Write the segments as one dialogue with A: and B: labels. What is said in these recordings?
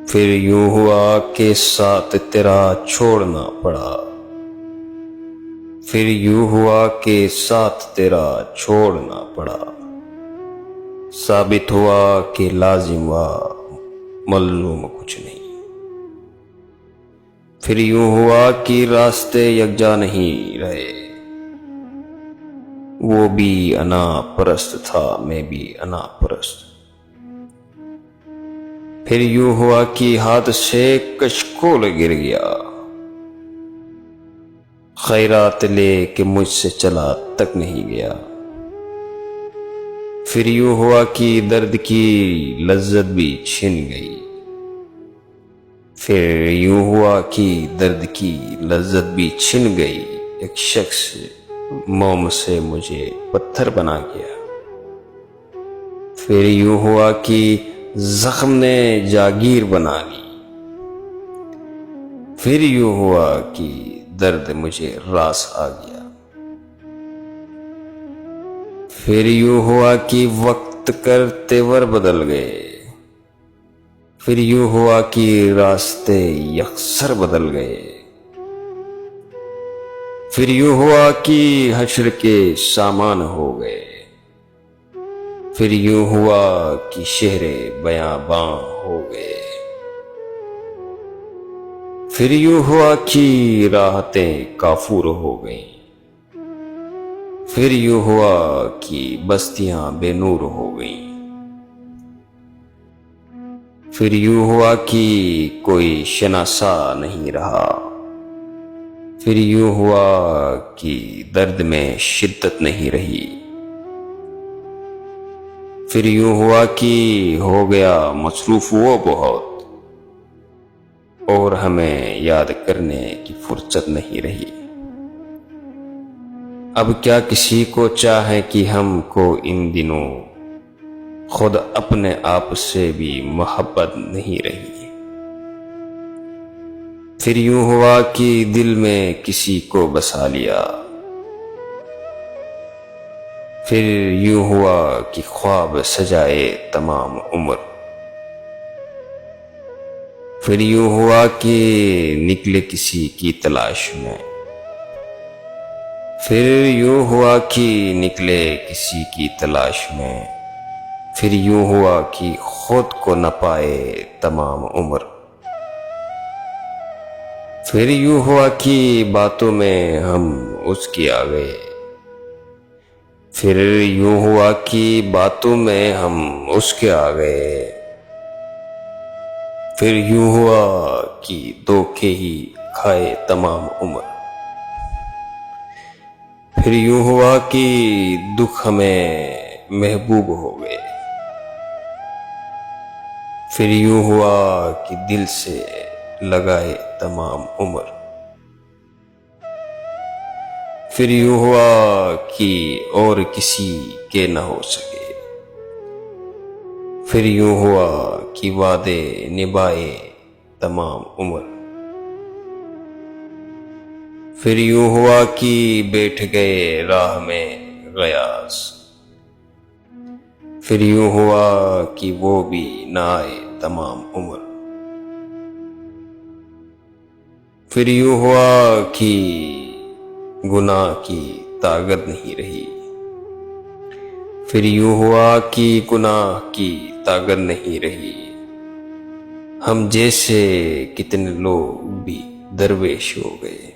A: پھر یوں ہوا کہ ساتھ تیرا چھوڑنا پڑا، پھر یوں ہوا کہ ساتھ تیرا چھوڑنا پڑا، ثابت ہوا کہ لازم و ملزوم کچھ نہیں۔ پھر یوں ہوا کہ راستے یکجا نہیں رہے، وہ بھی انا پرست تھا میں بھی انا پرست۔ پھر یوں ہوا کہ ہاتھ سے کشکول گر گیا، خیرات لے کے مجھ سے چلا تک نہیں گیا۔ پھر یوں ہوا کہ درد کی لذت بھی چھن گئی، پھر یوں ہوا کہ درد کی لذت بھی چھن گئی، ایک شخص موم سے مجھے پتھر بنا گیا۔ پھر یوں ہوا کہ زخم نے جاگیر بنا لی، پھر یوں ہوا کہ درد مجھے راس آ گیا۔ پھر یوں ہوا کہ وقت کر تیور بدل گئے، پھر یوں ہوا کہ راستے یکسر بدل گئے۔ پھر یوں ہوا کہ حشر کے سامان ہو گئے، پھر یوں ہوا کہ شہر بیاباں ہو گئے۔ پھر یوں ہوا کہ راحتیں کافور ہو گئیں، پھر یوں ہوا کہ بستیاں بے نور ہو گئیں۔ پھر یوں ہوا کہ کوئی شناسا نہیں رہا، پھر یوں ہوا کہ درد میں شدت نہیں رہی۔ پھر یوں ہوا کہ ہو گیا مصروف وہ بہت، اور ہمیں یاد کرنے کی فرصت نہیں رہی۔ اب کیا کسی کو چاہے کہ ہم کو ان دنوں خود اپنے آپ سے بھی محبت نہیں رہی۔ پھر یوں ہوا کہ دل میں کسی کو بسا لیا، پھر یوں ہوا کہ خواب سجائے تمام عمر۔ پھر یوں ہوا کہ نکلے کسی کی تلاش میں، پھر یوں ہوا کہ نکلے کسی کی تلاش میں، پھر یوں ہوا کہ خود کو نہ پائے تمام عمر۔ پھر یوں ہوا کہ باتوں میں ہم اس کی آ گئے، پھر یوں ہوا کہ باتوں میں ہم اس کے آ گئے، پھر یوں ہوا کہ دھوکے ہی کھائے تمام عمر۔ پھر یوں ہوا کہ دکھ ہمیں محبوب ہو گئے، پھر یوں ہوا کہ دل سے لگائے تمام عمر۔ پھر یوں ہوا کہ اور کسی کے نہ ہو سکے، پھر یوں ہوا کہ وعدے نبھائے تمام عمر۔ پھر یوں ہوا کہ بیٹھ گئے راہ میں غیاث، پھر یوں ہوا کہ وہ بھی نہ آئے تمام عمر۔ پھر یوں ہوا کہ گناہ کی طاقت نہیں رہی، پھر یوں ہوا کہ گناہ کی طاقت نہیں رہی۔ ہم جیسے کتنے لوگ بھی درویش ہو گئے،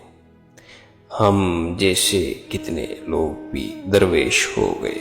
A: ہم جیسے کتنے لوگ بھی درویش ہو گئے۔